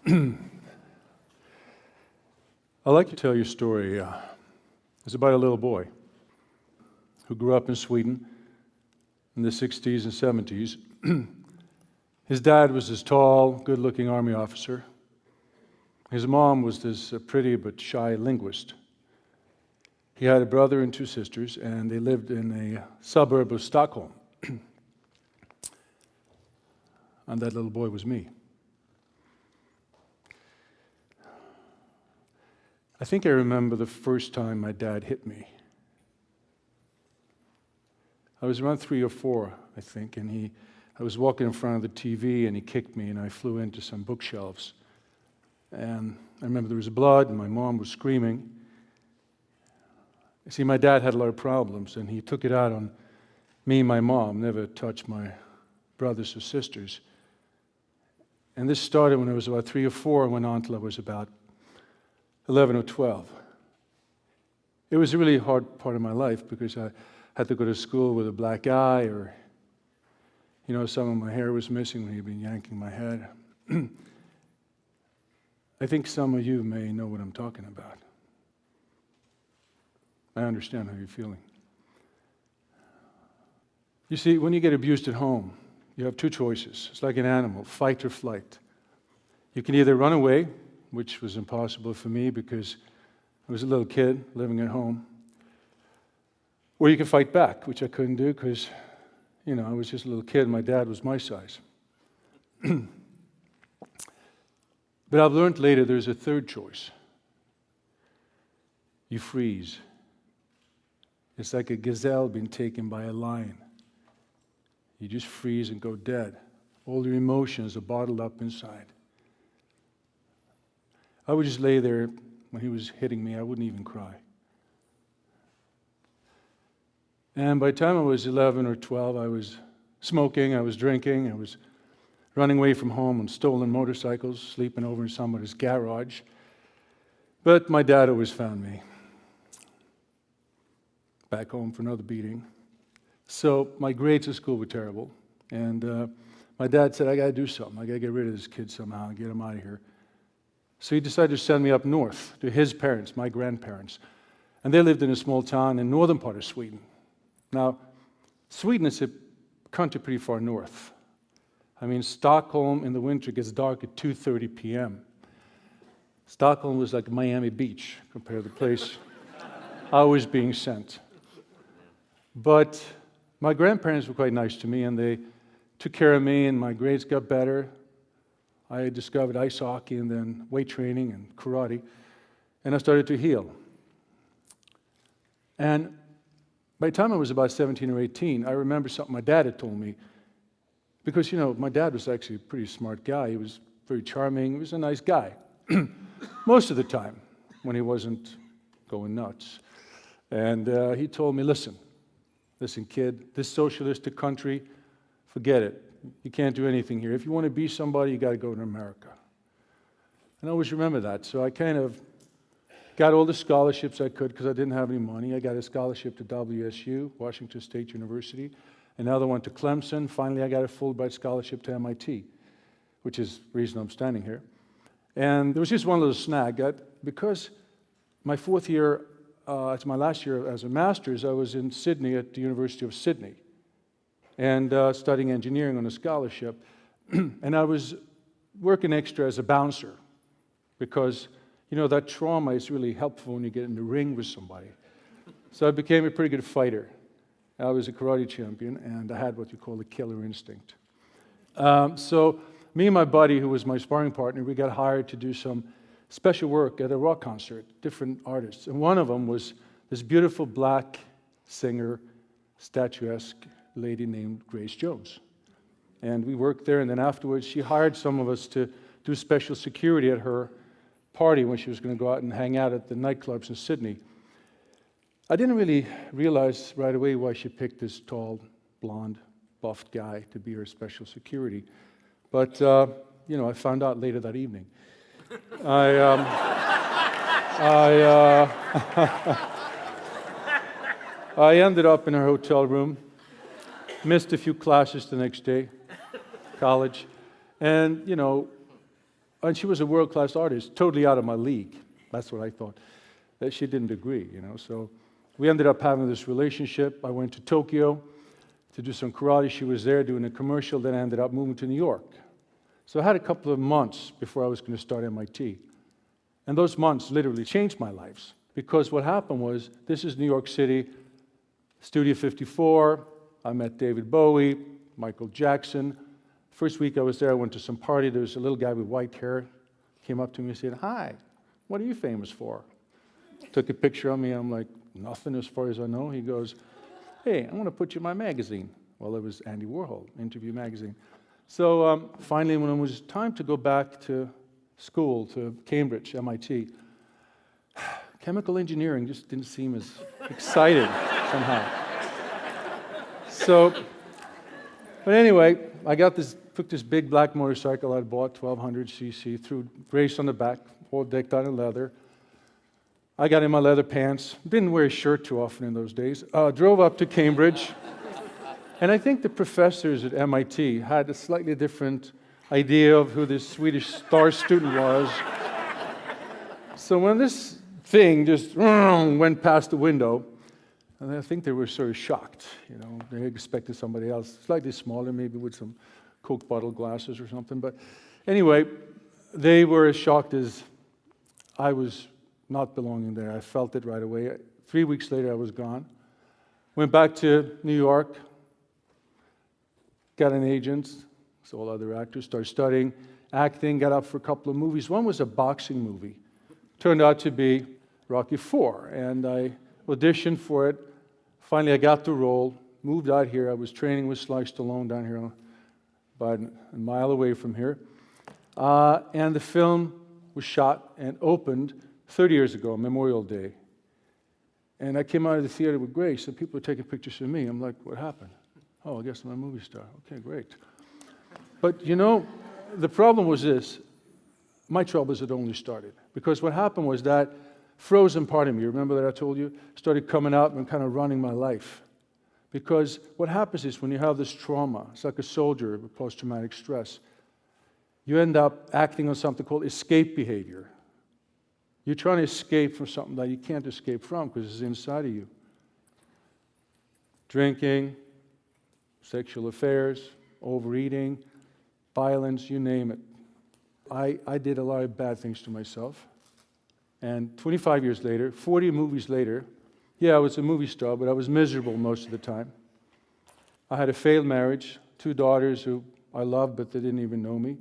I'd like to tell you a story. It's about a little boy who grew up in Sweden in the 60s and 70s. His dad was this tall, good-looking army officer. His mom was this pretty but shy linguist. He had a brother and two sisters, and they lived in a suburb of Stockholm. And that little boy was me. I think I remember the first time my dad hit me. I was around 3 or 4, I think, and I was walking in front of the TV, and he kicked me, and I flew into some bookshelves. And I remember there was blood, and my mom was screaming. You see, my dad had a lot of problems, and he took it out on me and my mom, never touched my brothers or sisters. And this started when I was about 3 or 4 and went on till I was about 11 or 12. It was a really hard part of my life because I had to go to school with a black eye, or, some of my hair was missing when he'd been yanking my head. I think some of you may know what I'm talking about. I understand how you're feeling. You see, when you get abused at home, you have two choices. It's like an animal, fight or flight. You can either run away, which was impossible for me because I was a little kid living at home, or you can fight back, which I couldn't do because, I was just a little kid. My dad was my size. But I've learned later there's a third choice. You freeze. It's like a gazelle being taken by a lion. You just freeze and go dead. All your emotions are bottled up inside. I would just lay there when he was hitting me. I wouldn't even cry. And by the time I was 11 or 12, I was smoking, I was drinking, I was running away from home on stolen motorcycles, sleeping over in somebody's garage. But my dad always found me back home for another beating. So my grades at school were terrible. And my dad said, I got to do something. I got to get rid of this kid somehow and get him out of here. So he decided to send me up north to his parents, my grandparents. And they lived in a small town in the northern part of Sweden. Now, Sweden is a country pretty far north. I mean, Stockholm in the winter gets dark at 2:30 p.m. Stockholm was like Miami Beach compared to the place I was being sent. But my grandparents were quite nice to me, and they took care of me, and my grades got better. I discovered ice hockey and then weight training and karate, and I started to heal. And by the time I was about 17 or 18, I remember something my dad had told me. Because, my dad was actually a pretty smart guy. He was very charming. He was a nice guy. Most of the time, when he wasn't going nuts. And he told me, listen, kid, this socialistic country, forget it. You can't do anything here. If you want to be somebody, you got to go to America. And I always remember that. So I kind of got all the scholarships I could because I didn't have any money. I got a scholarship to WSU, Washington State University. Another one to Clemson. Finally, I got a Fulbright scholarship to MIT, which is the reason I'm standing here. And there was just one little snag. Because my 4th year, it's my last year as a master's, I was in Sydney at the University of Sydney and studying engineering on a scholarship. And I was working extra as a bouncer because, that trauma is really helpful when you get in the ring with somebody. So I became a pretty good fighter. I was a karate champion, and I had what you call the killer instinct. So me and my buddy, who was my sparring partner, we got hired to do some special work at a rock concert, different artists. And one of them was this beautiful black singer, statuesque lady named Grace Jones. And we worked there, and then afterwards she hired some of us to do special security at her party when she was going to go out and hang out at the nightclubs in Sydney. I didn't really realize right away why she picked this tall, blonde, buffed guy to be her special security. But, I found out later that evening. I ended up in her hotel room, missed a few classes the next day, college. And, And she was a world-class artist, totally out of my league. That's what I thought. That she didn't agree, you know. So we ended up having this relationship. I went to Tokyo to do some karate. She was there doing a commercial. Then I ended up moving to New York. So I had a couple of months before I was going to start MIT. And those months literally changed my life. Because what happened was, this is New York City, Studio 54. I met David Bowie, Michael Jackson. First week I was there, I went to some party. There was a little guy with white hair, came up to me and said, "Hi, what are you famous for?" Took a picture of me. I'm like, "Nothing as far as I know." He goes, "Hey, I want to put you in my magazine." Well, it was Andy Warhol, Interview magazine. So finally, when it was time to go back to school, to Cambridge, MIT, chemical engineering just didn't seem as exciting somehow. So, but anyway, I took this big black motorcycle I bought, 1200cc, threw brace on the back, all decked out in leather. I got in my leather pants, didn't wear a shirt too often in those days, drove up to Cambridge, and I think the professors at MIT had a slightly different idea of who this Swedish star student was. So when this thing just went past the window, and I think they were sort of shocked, you know. They expected somebody else, slightly smaller, maybe with some Coke bottle glasses or something. But anyway, they were as shocked as I was not belonging there. I felt it right away. 3 weeks later, I was gone. Went back to New York, got an agent, so all other actors, started studying acting, got up for a couple of movies. One was a boxing movie. Turned out to be Rocky IV, and I auditioned for it. Finally, I got the role, moved out here. I was training with Sly Stallone down here about a mile away from here. And the film was shot and opened 30 years ago, Memorial Day. And I came out of the theater with Grace, and people were taking pictures of me. I'm like, "What happened?" "Oh, I guess I'm a movie star." "Okay, great." But you know, the problem was this. My troubles had only started. Because what happened was that frozen part of me, remember that I told you, started coming out and kind of running my life. Because what happens is when you have this trauma, it's like a soldier with post-traumatic stress, you end up acting on something called escape behavior. You're trying to escape from something that you can't escape from because it's inside of you. Drinking, sexual affairs, overeating, violence, you name it. I did a lot of bad things to myself. And 25 years later, 40 movies later, yeah, I was a movie star, but I was miserable most of the time. I had a failed marriage, 2 daughters who I loved, but they didn't even know me.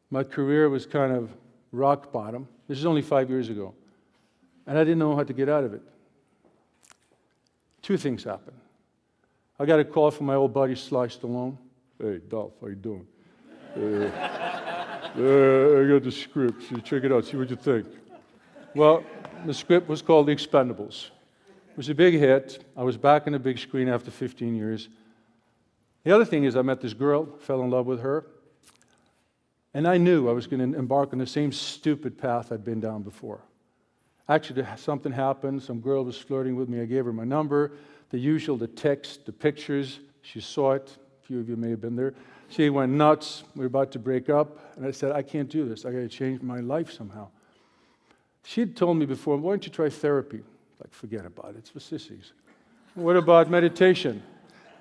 My career was kind of rock bottom. This is only 5 years ago. And I didn't know how to get out of it. 2 things happened. I got a call from my old buddy, Sly Stallone. "Hey, Dolph, how you doing? I got the script. So check it out. See what you think." Well, the script was called The Expendables. It was a big hit. I was back on the big screen after 15 years. The other thing is I met this girl, fell in love with her, and I knew I was going to embark on the same stupid path I'd been down before. Actually, something happened. Some girl was flirting with me. I gave her my number. The usual, the text, the pictures. She saw it. A few of you may have been there. She went nuts. We were about to break up. And I said, "I can't do this. I got to change my life somehow." She'd told me before, "Why don't you try therapy?" Like, forget about it. It's for sissies. "What about meditation?"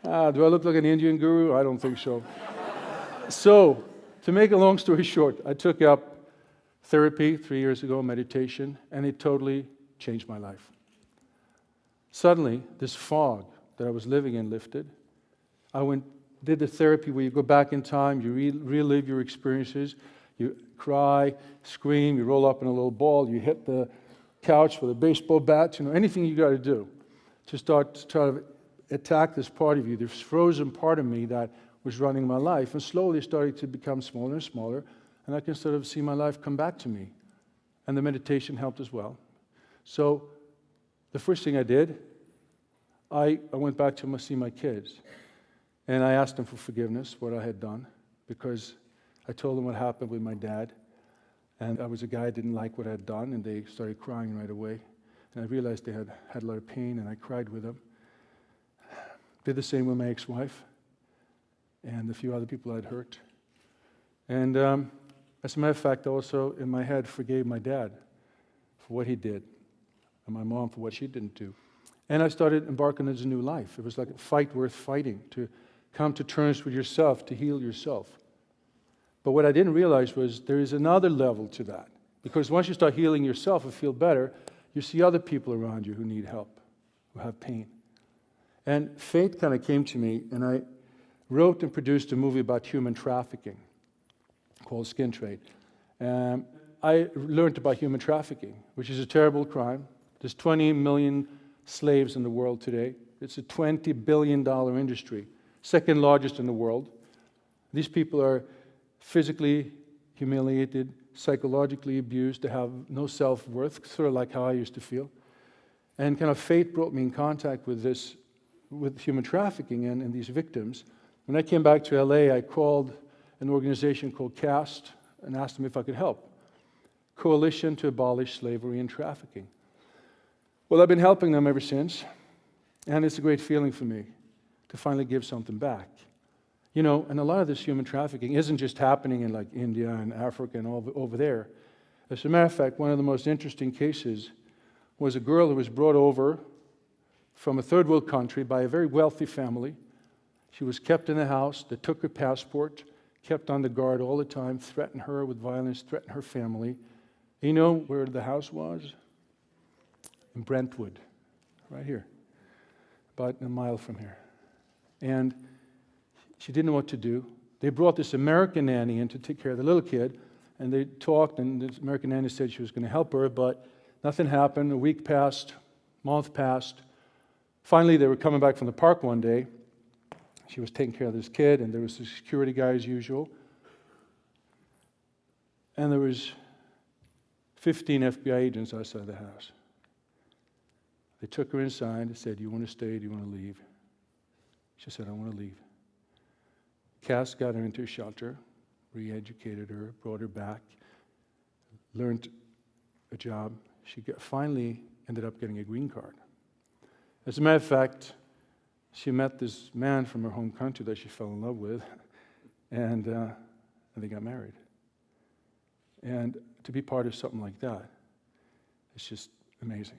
Do I look like an Indian guru? I don't think so. So, to make a long story short, I took up therapy 3 years ago, meditation, and it totally changed my life. Suddenly, this fog that I was living in lifted. I did the therapy where you go back in time, you relive your experiences, you cry, scream, you roll up in a little ball, you hit the couch with a baseball bat, anything you got to do to start to try to attack this part of you, this frozen part of me that was running my life, and slowly started to become smaller and smaller, and I can sort of see my life come back to me. And the meditation helped as well. So the first thing I did, I went back to see my kids. And I asked them for forgiveness, what I had done, because I told them what happened with my dad. And I was a guy who didn't like what I had done, and they started crying right away. And I realized they had a lot of pain, and I cried with them. Did the same with my ex-wife and a few other people I'd hurt. And As a matter of fact, I also, in my head, forgave my dad for what he did, and my mom for what she didn't do. And I started embarking on this new life. It was like a fight worth fighting, to come to terms with yourself, to heal yourself. But what I didn't realize was there is another level to that. Because once you start healing yourself and feel better, you see other people around you who need help, who have pain. And fate kind of came to me, and I wrote and produced a movie about human trafficking called Skin Trade. I learned about human trafficking, which is a terrible crime. There's 20 million slaves in the world today. It's a $20 billion industry, second largest in the world. These people are physically humiliated, psychologically abused, they have no self-worth, sort of like how I used to feel. And kind of fate brought me in contact with this, with human trafficking and these victims. When I came back to LA, I called an organization called CAST and asked them if I could help. Coalition to Abolish Slavery and Trafficking. Well, I've been helping them ever since, and it's a great feeling for me to finally give something back. You know, and a lot of this human trafficking isn't just happening in like India and Africa and all over there. As a matter of fact, one of the most interesting cases was a girl who was brought over from a third world country by a very wealthy family. She was kept in the house, they took her passport, kept on the guard all the time, threatened her with violence, threatened her family. You know where the house was? In Brentwood, right here, about a mile from here. And she didn't know what to do. They brought this American nanny in to take care of the little kid, and they talked, and the American nanny said she was going to help her, but nothing happened. A week passed, month passed. Finally, they were coming back from the park one day. She was taking care of this kid, and there was the security guy as usual. And there was 15 FBI agents outside the house. They took her inside and said, "Do you want to stay? Do you want to leave?" She said, "I want to leave." Cass got her into a shelter, re-educated her, brought her back, learned a job. She finally ended up getting a green card. As a matter of fact, she met this man from her home country that she fell in love with, and they got married. And to be part of something like that, it's just amazing.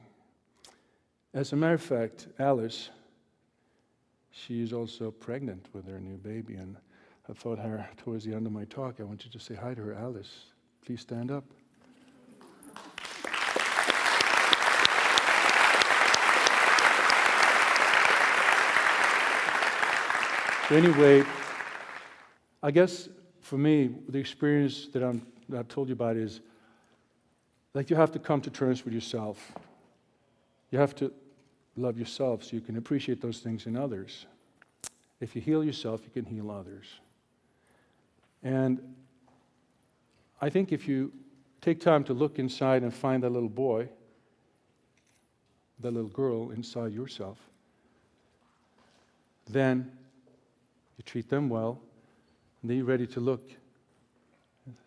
As a matter of fact, Alice, she is also pregnant with her new baby, and I thought her towards the end of my talk, I want you to say hi to her. Alice, please stand up. So anyway, I guess for me, the experience that I've told you about is like you have to come to terms with yourself. You have to love yourself so you can appreciate those things in others. If you heal yourself, you can heal others. And I think if you take time to look inside and find that little boy, that little girl inside yourself, then you treat them well, and then you're ready to look,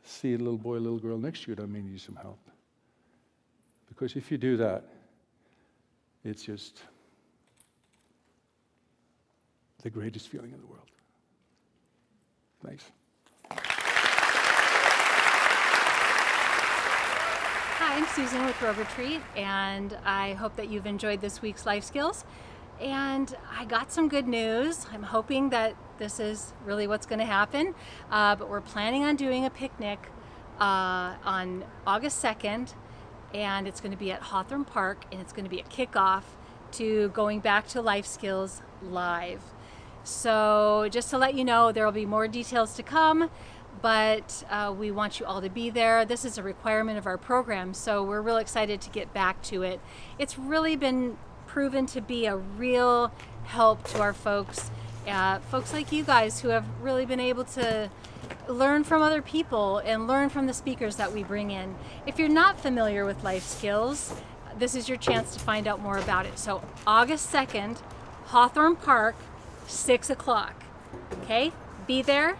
see a little boy, a little girl next to you that may need some help. Because if you do that, it's just the greatest feeling in the world. Thanks. Hi, I'm Susan with Rover Treat, and I hope that you've enjoyed this week's Life Skills. And I got some good news. I'm hoping that this is really what's going to happen, but we're planning on doing a picnic on August 2nd, and it's going to be at Hawthorne Park, and it's going to be a kickoff to going back to Life Skills Live. So just to let you know, there will be more details to come, but we want you all to be there. This is a requirement of our program, so we're real excited to get back to it. It's really been proven to be a real help to our folks like you guys who have really been able to learn from other people and learn from the speakers that we bring in. If you're not familiar with life skills, this is your chance to find out more about it. So August 2nd, Hawthorne Park, 6 o'clock. Okay, be there.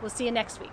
We'll see you next week.